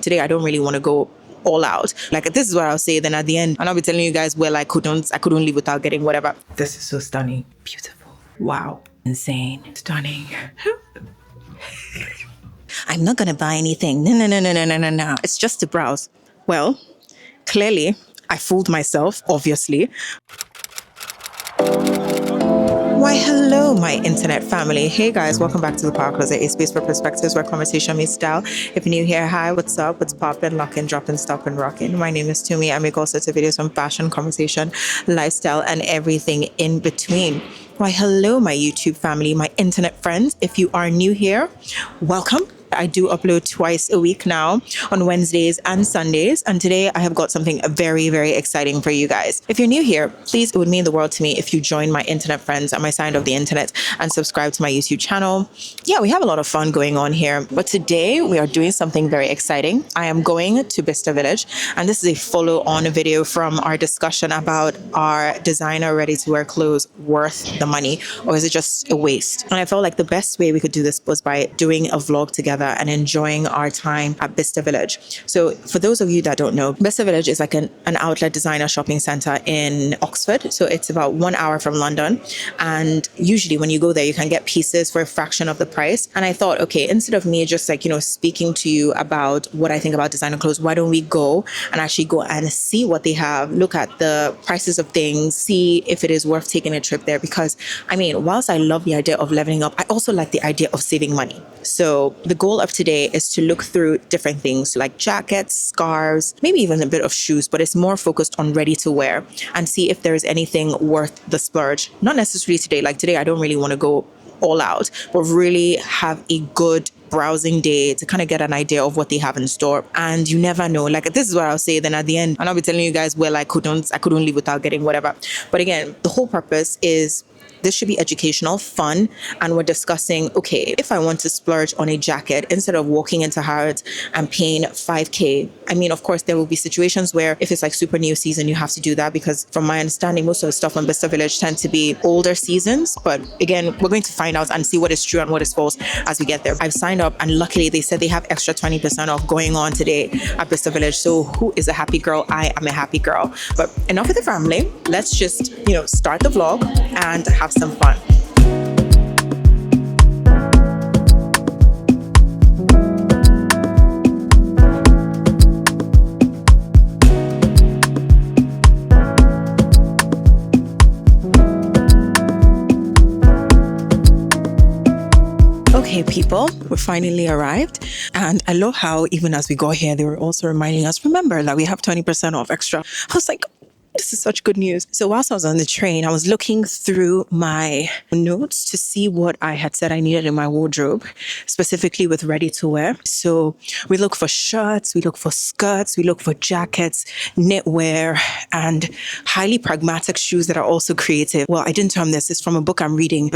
Today, I don't really want to go all out. Like, this is what I'll say. Then at the end, I'll be telling you guys, well, I couldn't leave without getting whatever. This is so stunning. Beautiful. Wow. Insane. Stunning. I'm not going to buy anything. No. It's just to browse. Well, clearly, I fooled myself, obviously. Why, hello, my internet family. Hey guys, welcome back to the Power Closet, a space for perspectives where conversation meets style. If you're new here, hi, what's up? What's poppin', lockin', droppin', stoppin', rockin'? My name is Tumi. I make all sorts of videos on fashion, conversation, lifestyle, and everything in between. Why, hello, my YouTube family, my internet friends. If you are new here, welcome. I do upload twice a week now on Wednesdays and Sundays. And today I have got something very, very exciting for you guys. If you're new here, please, it would mean the world to me if you join my internet friends on my side of the internet and subscribe to my YouTube channel. Yeah, we have a lot of fun going on here. But today we are doing something very exciting. I am going to Bicester Village, and this is a follow-on video from our discussion about our designer ready-to-wear clothes worth the money, or is it just a waste? And I felt like the best way we could do this was by doing a vlog together and enjoying our time at Bicester Village. So for those of you that don't know, Bicester Village is like an outlet designer shopping center in Oxford. So it's about 1 hour from London. And usually when you go there, you can get pieces for a fraction of the price. And I thought, okay, instead of me just like, speaking to you about what I think about designer clothes, why don't we go and actually go and see what they have, look at the prices of things, see if it is worth taking a trip there. Because I mean, whilst I love the idea of leveling up, I also like the idea of saving money. So the goal of today is to look through different things like jackets, scarves, maybe even a bit of shoes, but it's more focused on ready to wear and see if there's anything worth the splurge. Not necessarily today. Like today, I don't really want to go all out, but really have a good browsing day to kind of get an idea of what they have in store. And you never know, like this is what I'll say. Then at the end, I'll be telling you guys, well, I couldn't leave without getting whatever. But again, the whole purpose is this should be educational, fun, and we're discussing, okay, if I want to splurge on a jacket, instead of walking into Harrods and paying 5K, I mean, of course, there will be situations where if it's like super new season, you have to do that because from my understanding, most of the stuff on Bicester Village tend to be older seasons. But again, we're going to find out and see what is true and what is false as we get there. I've signed up and luckily they said they have extra 20% off going on today at Bicester Village. So who is a happy girl? I am a happy girl. But enough with the family. Let's just, start the vlog and have some fun. Okay, people, we finally arrived. And I love how even as we got here, they were also reminding us, remember that we have 20% off extra. I was like, this is such good news. So whilst I was on the train, I was looking through my notes to see what I had said I needed in my wardrobe, specifically with ready to wear. So we look for shirts, we look for skirts, we look for jackets, knitwear, and highly pragmatic shoes that are also creative. Well, I didn't term this. It's from a book I'm reading.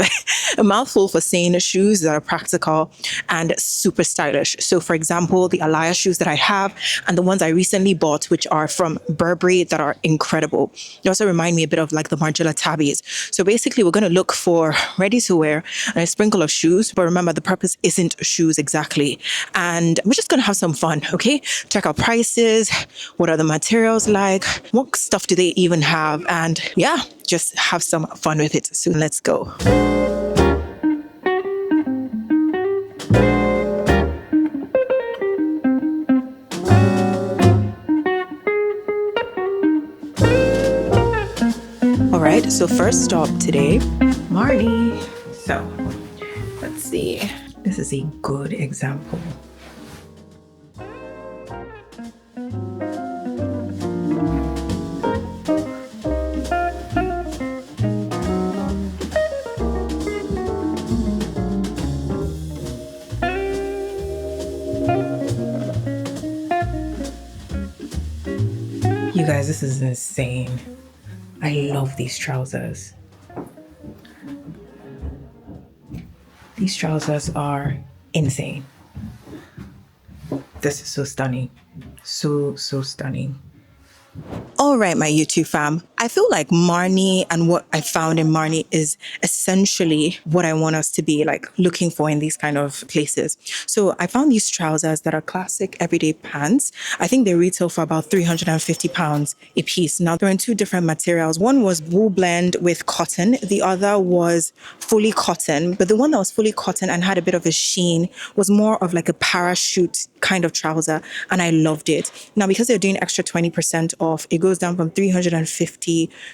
A mouthful for saying shoes that are practical and super stylish. So for example, the Alaya shoes that I have and the ones I recently bought, which are from Burberry, that are incredible. They also remind me a bit of like the Margiela tabbies. So basically, we're going to look for ready to wear and a sprinkle of shoes. But remember, the purpose isn't shoes exactly. And we're just going to have some fun, okay? Check out prices. What are the materials like? What stuff do they even have? And yeah, just have some fun with it. So let's go. All right, so first stop today, Marni. So let's see. This is a good example. You guys, this is insane. I love these trousers. These trousers are insane. This is so stunning. So stunning. All right, my YouTube fam. I feel like Marni and what I found in Marni is essentially what I want us to be like looking for in these kind of places. So I found these trousers that are classic everyday pants. I think they retail for about £350 a piece. Now they're in two different materials. One was wool blend with cotton. The other was fully cotton. But the one that was fully cotton and had a bit of a sheen was more of like a parachute kind of trouser. And I loved it. Now, because they're doing extra 20% off, it goes down from 350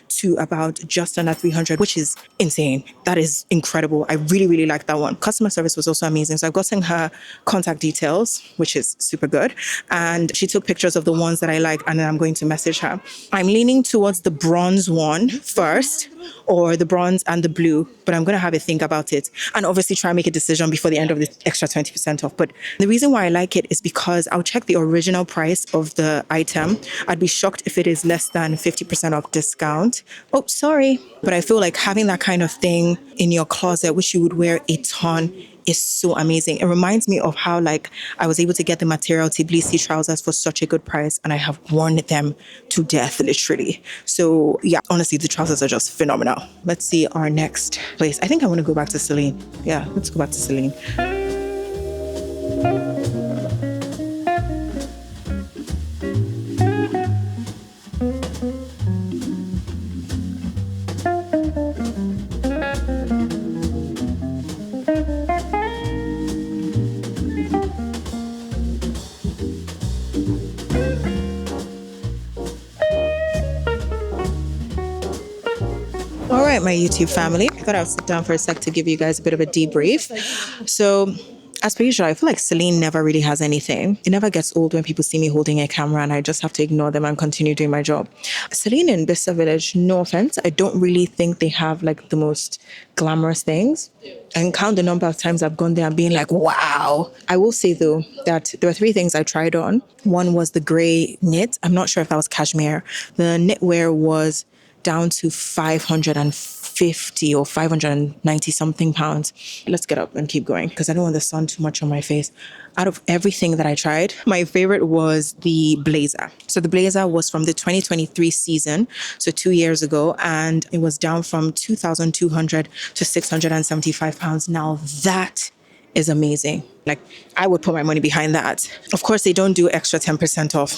to about just under 300, which is insane. That is incredible. I really, really like that one. Customer service was also amazing. So I've gotten her contact details, which is super good. And she took pictures of the ones that I like, and then I'm going to message her. I'm leaning towards the bronze one first, or the bronze and the blue, but I'm going to have a think about it and obviously try and make a decision before the end of the extra 20% off. But the reason why I like it is because I'll check the original price of the item. I'd be shocked if it is less than 50% off discount. Oh, sorry. But I feel like having that kind of thing in your closet, which you would wear a ton, is so amazing. It reminds me of how like I was able to get the material Tbilisi trousers for such a good price, and I have worn them to death, literally. So yeah, honestly, the trousers are just phenomenal. Let's see our next place. I think I want to go back to Celine. Yeah, let's go back to Celine. All right, my YouTube family. I thought I would sit down for a sec to give you guys a bit of a debrief. So, as per usual, I feel like Celine never really has anything. It never gets old when people see me holding a camera and I just have to ignore them and continue doing my job. Celine in Bicester Village, no offense, I don't really think they have like the most glamorous things. And count the number of times I've gone there and being like, wow. I will say though that there were three things I tried on. One was the gray knit. I'm not sure if that was cashmere. The knitwear was down to 550 or 590 something pounds. Let's get up and keep going because I don't want the sun too much on my face. Out of everything that I tried, my favorite was the blazer. So the blazer was from the 2023 season, so 2 years ago, and it was down from 2,200 to 675 pounds. Now that is amazing. Like, I would put my money behind that. Of course, they don't do extra 10% off.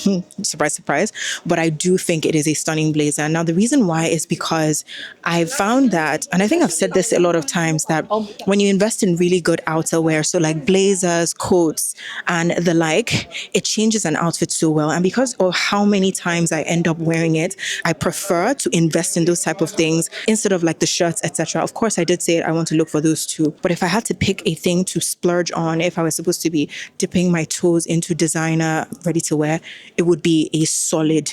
Surprise, surprise. But I do think it is a stunning blazer. Now, the reason why is because I found that, and I think I've said this a lot of times, that when you invest in really good outerwear, so like blazers, coats, and the like, it changes an outfit so well. And because of how many times I end up wearing it, I prefer to invest in those type of things instead of like the shirts, etc. Of course, I did say it, I want to look for those too. But if I had to pick a thing to splurge on, if I was supposed to be dipping my toes into designer ready to wear, it would be a solid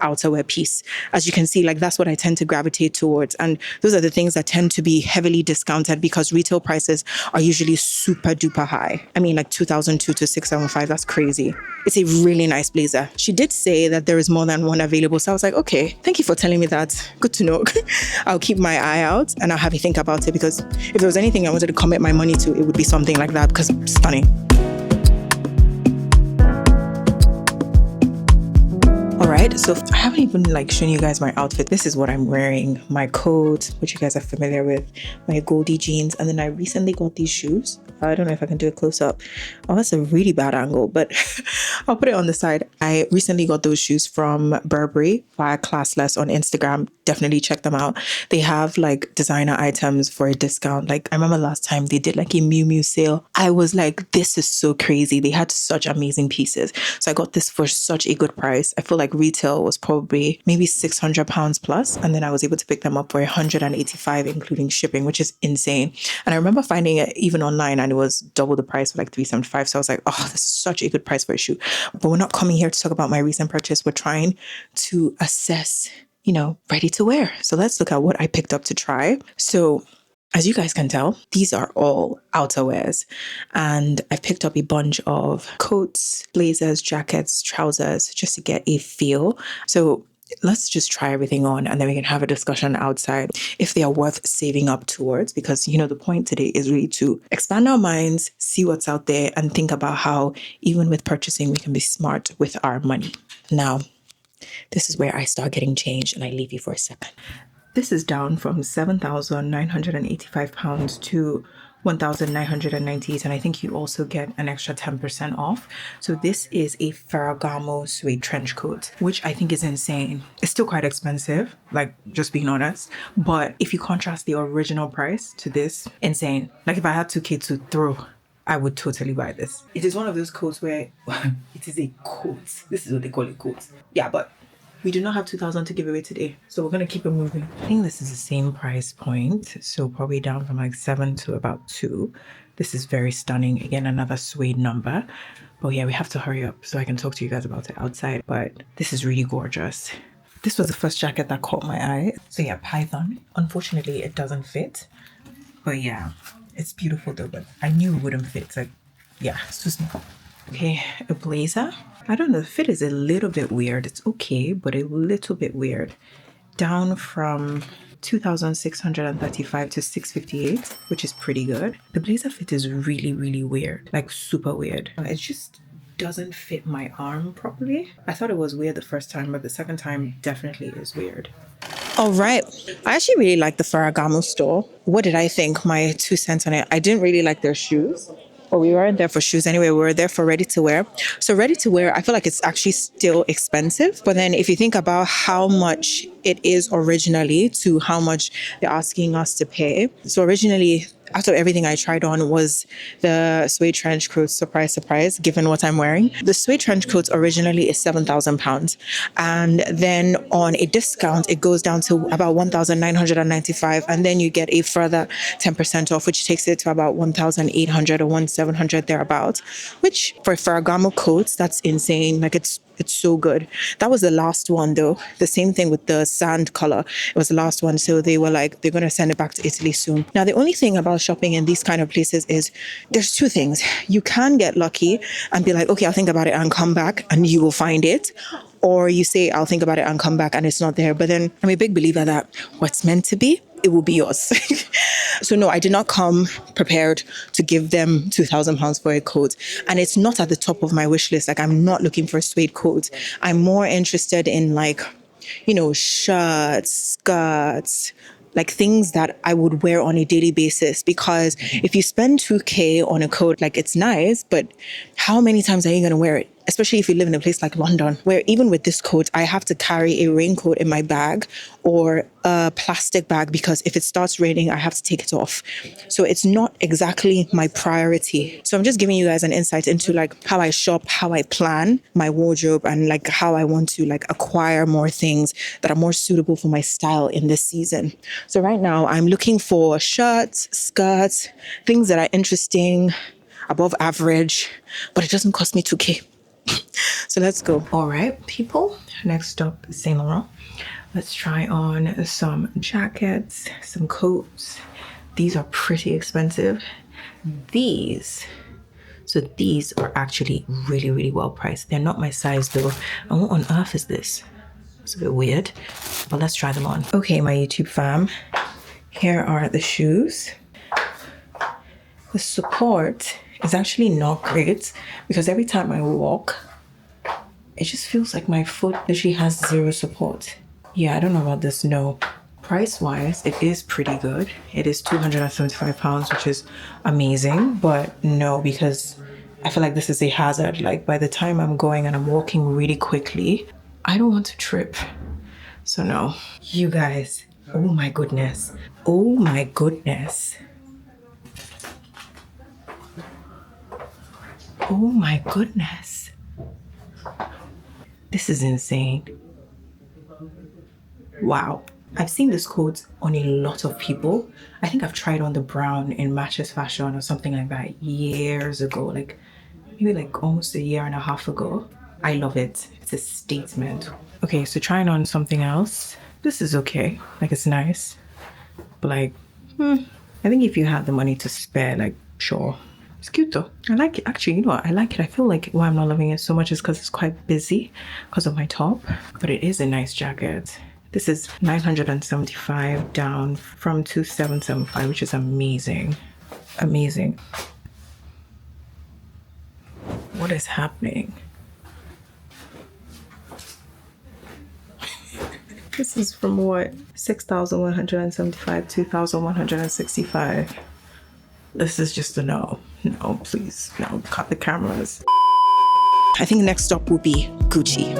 outerwear piece. As you can see, like that's what I tend to gravitate towards. And those are the things that tend to be heavily discounted because retail prices are usually super duper high. I mean, like 2,002 to 675, that's crazy. It's a really nice blazer. She did say that there is more than one available. So I was like, okay, thank you for telling me that. Good to know. I'll keep my eye out and I'll have you think about it because if there was anything I wanted to commit my money to, it would be something like that because it's stunning. All right, so I haven't even like shown you guys my outfit. This is what I'm wearing. My coat, which you guys are familiar with, my Goldie jeans, and then I recently got these shoes. I don't know if I can do a close up. Oh, that's a really bad angle, but I'll put it on the side. I recently got those shoes from Burberry via Classless on Instagram. Definitely check them out. They have like designer items for a discount. Like I remember last time they did like a Miu Miu sale. I was like, this is so crazy. They had such amazing pieces. So I got this for such a good price. I feel like retail was probably maybe £600 plus. And then I was able to pick them up for 185, including shipping, which is insane. And I remember finding it even online and it was double the price for like 375. So I was like, oh, this is such a good price for a shoe. But we're not coming here to talk about my recent purchase. We're trying to assess, ready to wear. So let's look at what I picked up to try. So as you guys can tell, these are all outerwears. And I've picked up a bunch of coats, blazers, jackets, trousers, just to get a feel. So let's just try everything on and then we can have a discussion outside if they are worth saving up towards, because the point today is really to expand our minds, see what's out there, and think about how even with purchasing we can be smart with our money. Now, This is where I start getting change and I leave you for a second. This is down from £7,985 to 1,998, and I think you also get an extra 10% off. So this is a Ferragamo suede trench coat, which I think is insane. It's still quite expensive, like just being honest. But if you contrast the original price to this, insane. Like if I had 2K to throw, I would totally buy this. It is one of those coats where it is a coat. This is what they call it, coat. Yeah, but we do not have 2,000 to give away today, so we're going to keep it moving. I think this is the same price point, so probably down from like 7 to about 2. This is very stunning. Again, another suede number. But yeah, we have to hurry up so I can talk to you guys about it outside. But this is really gorgeous. This was the first jacket that caught my eye. So yeah, Python. Unfortunately, it doesn't fit. But yeah, it's beautiful though, but I knew it wouldn't fit. Like, yeah, it's too small. Okay, a blazer. I don't know, the fit is a little bit weird. It's okay, but a little bit weird. Down from 2,635 to 658, which is pretty good. The blazer fit is really, really weird. Like super weird. It just doesn't fit my arm properly. I thought it was weird the first time, but the second time definitely is weird. All right. I actually really like the Ferragamo store. What did I think? My 2 cents on it. I didn't really like their shoes. Well, we weren't there for shoes anyway. We were there for ready to wear. So ready to wear, I feel like it's actually still expensive. But then if you think about how much it is originally to how much they're asking us to pay. So originally, out of everything I tried on was the suede trench coat. Surprise, surprise, given what I'm wearing. The suede trench coat originally is £7,000. And then on a discount, it goes down to about 1,995. And then you get a further 10% off, which takes it to about 1,800 or 1,700 thereabouts, which for Ferragamo coats, that's insane. Like it's so good. That was the last one though. The same thing with the sand color. It was the last one. So they were like, they're going to send it back to Italy soon. Now, the only thing about shopping in these kind of places is there's 2 things. You can get lucky and be like, okay, I'll think about it and come back and you will find it. Or you say, I'll think about it and come back and it's not there. But then I'm a big believer that what's meant to be, it will be yours. So no, I did not come prepared to give them £2,000 for a coat. And it's not at the top of my wish list. Like I'm not looking for a suede coat. I'm more interested in like, you know, shirts, skirts, like things that I would wear on a daily basis. Because if you spend 2K on a coat, like it's nice, but how many times are you going to wear it? Especially if you live in a place like London, where even with this coat, I have to carry a raincoat in my bag or a plastic bag because if it starts raining, I have to take it off. So it's not exactly my priority. So I'm just giving you guys an insight into like how I shop, how I plan my wardrobe, and like how I want to like acquire more things that are more suitable for my style in this season. So right now I'm looking for shirts, skirts, things that are interesting, above average, but it doesn't cost me 2K. So let's go. All right, people. Next up, Saint Laurent. Let's try on some jackets, some coats. These are pretty expensive. These are actually really, really well priced. They're not my size though. And what on earth is this? It's a bit weird, but let's try them on. Okay, my YouTube fam. Here are the shoes. The support is actually not great because every time I walk, it just feels like my foot literally has zero support. Yeah, I don't know about this, no. Price-wise, it is pretty good. It is £275, which is amazing, but no, because I feel like this is a hazard. Like by the time I'm going and I'm walking really quickly, I don't want to trip. So no. You guys, oh my goodness. Oh my goodness. Oh my goodness. This is insane. Wow. I've seen this coat on a lot of people. I think I've tried on the brown in Matches Fashion or something like that years ago. Like maybe like almost a year and a half ago. I love it. It's a statement. Okay, so trying on something else. This is okay. Like it's nice. But like, I think if you have the money to spare, like sure. It's cute though. I like it. Actually, you know what? I like it. I feel like why I'm not loving it so much is because it's quite busy because of my top. But it is a nice jacket. This is 975 down from 2775, which is amazing. Amazing. What is happening? This is from what? 6,175, 2,165. This is just a no. No, please. No, cut the cameras. I think next stop will be Gucci.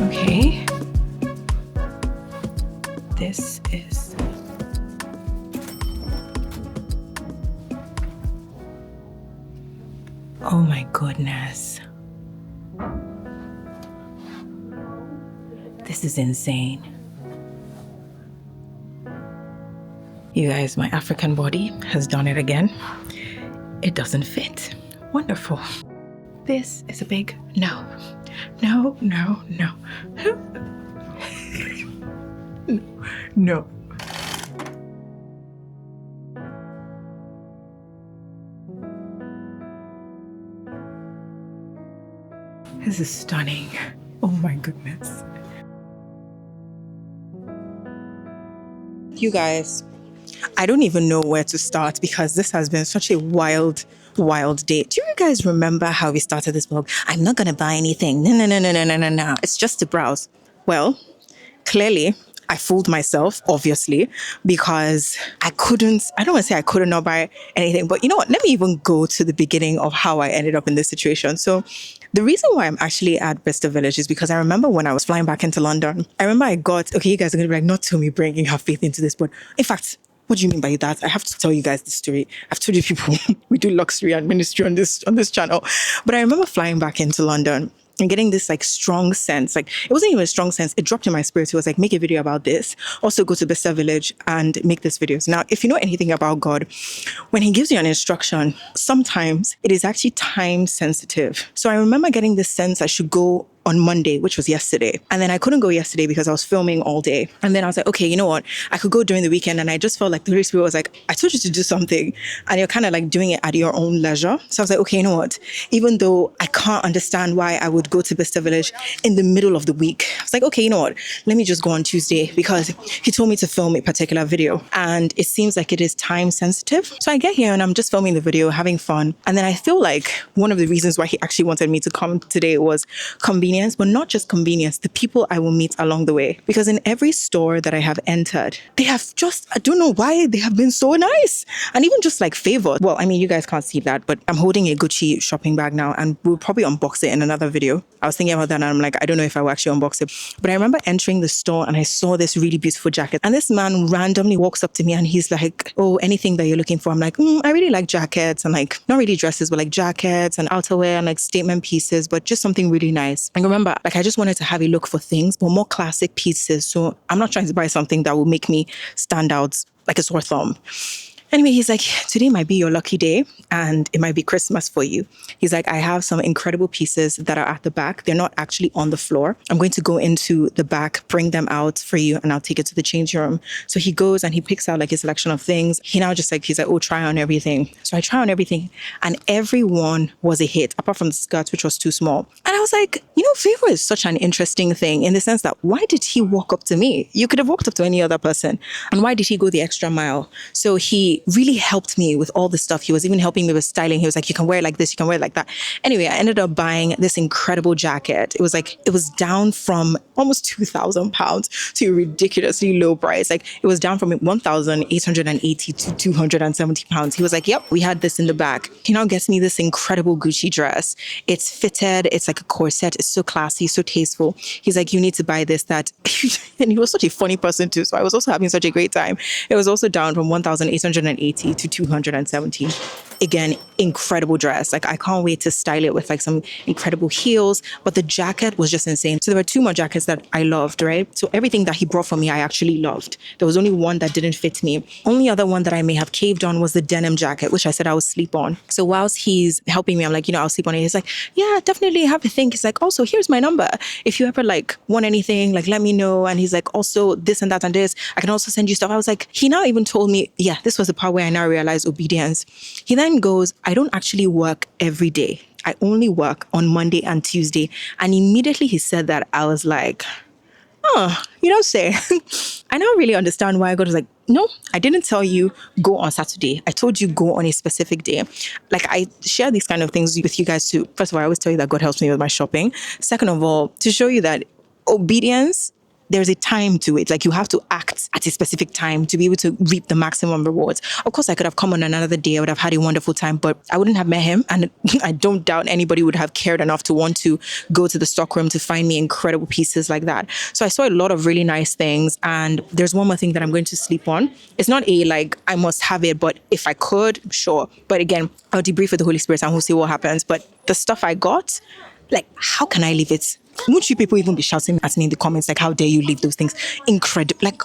Okay. This is... Oh my goodness. This is insane. You guys, my African body has done it again. It doesn't fit. Wonderful. This is a big no. No, no, no. No. This is stunning. Oh my goodness. You guys, I don't even know where to start because this has been such a wild day. Do you guys remember how we started this vlog? I'm not gonna buy anything. No. It's just to browse. Well, clearly, I fooled myself, obviously, because I don't want to say I couldn't not buy anything, but you know what? Let me even go to the beginning of how I ended up in this situation. So the reason why I'm actually at Bicester Village is because I remember when I was flying back into London, I remember okay, you guys are going to be like, not to me bringing have faith into this, but in fact, what do you mean by that? I have to tell you guys the story. I've told you people, we do luxury and ministry on this channel. But I remember flying back into London and getting this like strong sense, like it wasn't even a strong sense, it dropped in my spirit. It was like, make a video about this. Also go to Bicester Village and make this videos. Now, if you know anything about God, when he gives you an instruction, sometimes it is actually time sensitive. So I remember getting this sense I should go on Monday, which was yesterday. And then I couldn't go yesterday because I was filming all day. And then I was like, okay, you know what? I could go during the weekend. And I just felt like the Holy Spirit was like, I told you to do something and you're kind of like doing it at your own leisure. So I was like, okay, you know what? Even though I can't understand why I would go to Bicester Village in the middle of the week, I was like, okay, you know what? Let me just go on Tuesday because he told me to film a particular video and it seems like it is time sensitive. So I get here and I'm just filming the video, having fun. And then I feel like one of the reasons why he actually wanted me to come today was convenience. But not just convenience, the people I will meet along the way. Because in every store that I have entered, they have just, I don't know why, they have been so nice. And even just like favored. Well, I mean, you guys can't see that, but I'm holding a Gucci shopping bag now and we'll probably unbox it in another video. I was thinking about that and I'm like, I don't know if I will actually unbox it. But I remember entering the store and I saw this really beautiful jacket. And this man randomly walks up to me and he's like, oh, anything that you're looking for? I'm like, I really like jackets and like, not really dresses, but like jackets and outerwear and like statement pieces, but just something really nice. And remember, like I just wanted to have a look for things, but more classic pieces. So I'm not trying to buy something that will make me stand out like a sore thumb. Anyway, he's like, today might be your lucky day and it might be Christmas for you. He's like, I have some incredible pieces that are at the back. They're not actually on the floor. I'm going to go into the back, bring them out for you and I'll take it to the change room. So he goes and he picks out like a selection of things. He's like, oh, try on everything. So I try on everything and everyone was a hit apart from the skirt, which was too small. And I was like, you know, favor is such an interesting thing in the sense that why did he walk up to me? You could have walked up to any other person. And why did he go the extra mile? So he really helped me with all the stuff. He was even helping me with styling. He was like, you can wear it like this, you can wear it like that. Anyway, I ended up buying this incredible jacket. It was down from almost £2,000 to a ridiculously low price. Like it was down from 1,880 to £270. He was like, yep, we had this in the back. He now gets me this incredible Gucci dress. It's fitted. It's like a corset. It's so classy, so tasteful. He's like, you need to buy this, that. And he was such a funny person too. So I was also having such a great time. It was also down from 1,880 to 270. Again, incredible dress. Like I can't wait to style it with like some incredible heels, but the jacket was just insane. So there were two more jackets that I loved, right? So everything that he brought for me, I actually loved. There was only one that didn't fit me. Only other one that I may have caved on was the denim jacket, which I said I would sleep on. So whilst he's helping me, I'm like, I'll sleep on it. He's like, yeah, definitely have a think. He's like, also, here's my number. If you ever like want anything, like let me know. And he's like, also this and that and this. I can also send you stuff. I was like, he now even told me, yeah, this was the part where I now realized obedience. He then goes, I don't actually work every day. I only work on Monday and Tuesday. And immediately he said that, I was like, oh, say. I now really understand why God was like, No, I didn't tell you go on Saturday. I told you go on a specific day. Like, I share these kind of things with you guys too. First of all, I always tell you that God helps me with my shopping. Second of all, to show you that obedience, there's a time to it. Like, you have to act at a specific time to be able to reap the maximum rewards. Of course, I could have come on another day. I would have had a wonderful time, but I wouldn't have met him. And I don't doubt anybody would have cared enough to want to go to the stockroom to find me incredible pieces like that. So I saw a lot of really nice things. And there's one more thing that I'm going to sleep on. It's not a, like, I must have it, but if I could, sure. But again, I'll debrief with the Holy Spirit and we'll see what happens. But the stuff I got, like, how can I leave it? Won't you people even be shouting at me in the comments, like, how dare you leave those things? Incredible. Like,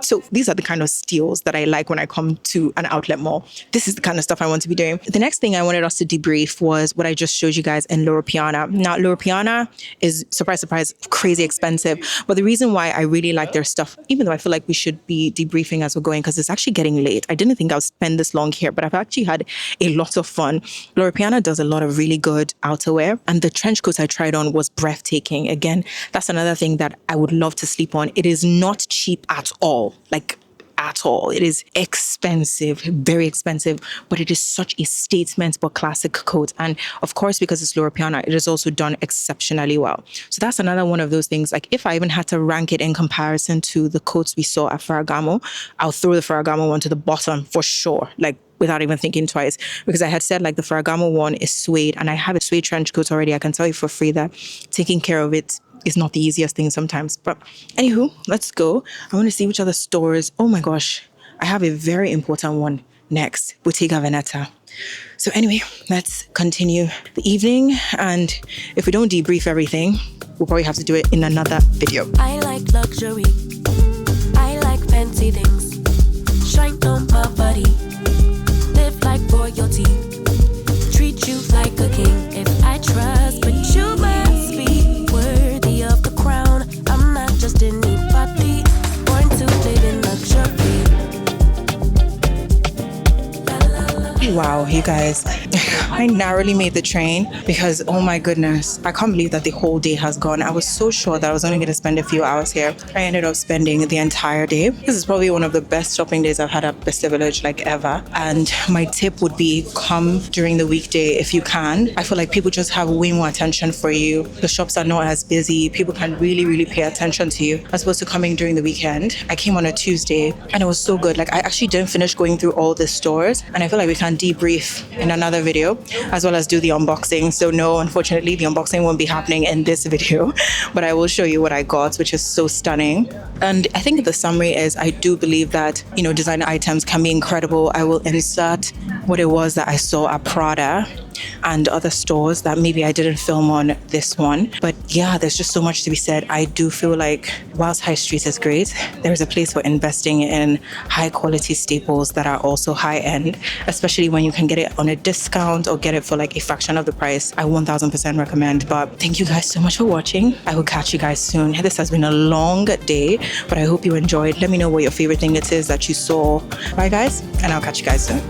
so these are the kind of steals that I like when I come to an outlet mall. This is the kind of stuff I want to be doing. The next thing I wanted us to debrief was what I just showed you guys in Loewe. Now, Loewe is, surprise, surprise, crazy expensive. But the reason why I really like their stuff, even though I feel like we should be debriefing as we're going, because it's actually getting late. I didn't think I would spend this long here, but I've actually had a lot of fun. Loewe does a lot of really good outerwear. And the trench coat I tried on was breathtaking. Again, that's another thing that I would love to sleep on. It is not cheap at all. Like, at all. It is expensive, very expensive, but it is such a statement but classic coat. And of course, because it's Loewe, it is also done exceptionally well. So that's another one of those things. Like, if I even had to rank it in comparison to the coats we saw at Ferragamo, I'll throw the Ferragamo one to the bottom for sure. Like, without even thinking twice, because I had said, like, the Ferragamo one is suede and I have a suede trench coat already. I can tell you for free that taking care of it is not the easiest thing sometimes. But anywho, let's go. I want to see which other stores. Oh my gosh, I have a very important one next, Bottega Veneta. So anyway, let's continue the evening. And if we don't debrief everything, we'll probably have to do it in another video. I like luxury. I like fancy things. Shine on my body. Live like royalty. Treat you like a king. If I trust, but you must be worthy of the crown. I'm not just anybody. Born to live in luxury. Wow, you guys, I narrowly made the train because, oh my goodness, I can't believe that the whole day has gone. I was so sure that I was only going to spend a few hours here. I ended up spending the entire day. This is probably one of the best shopping days I've had at Bicester Village, like, ever. And my tip would be, come during the weekday if you can. I feel like people just have way more attention for you. The shops are not as busy. People can really, really pay attention to you as opposed to coming during the weekend. I came on a Tuesday and it was so good. Like, I actually didn't finish going through all the stores, and I feel like we can debrief in another video as well as do the unboxing. So no, unfortunately, the unboxing won't be happening in this video, but I will show you what I got, which is so stunning. And I think the summary is, I do believe that, you know, designer items can be incredible. I will insert what it was that I saw at Prada and other stores that maybe I didn't film on this one. But yeah, there's just so much to be said. I do feel like whilst high street is great, there's a place for investing in high quality staples that are also high end, especially when you can get it on a discount or get it for like a fraction of the price. I 1000% recommend. But thank you guys so much for watching. I will catch you guys soon. This has been a long day, but I hope you enjoyed. Let me know what your favorite thing it is that you saw. Bye guys, and I'll catch you guys soon.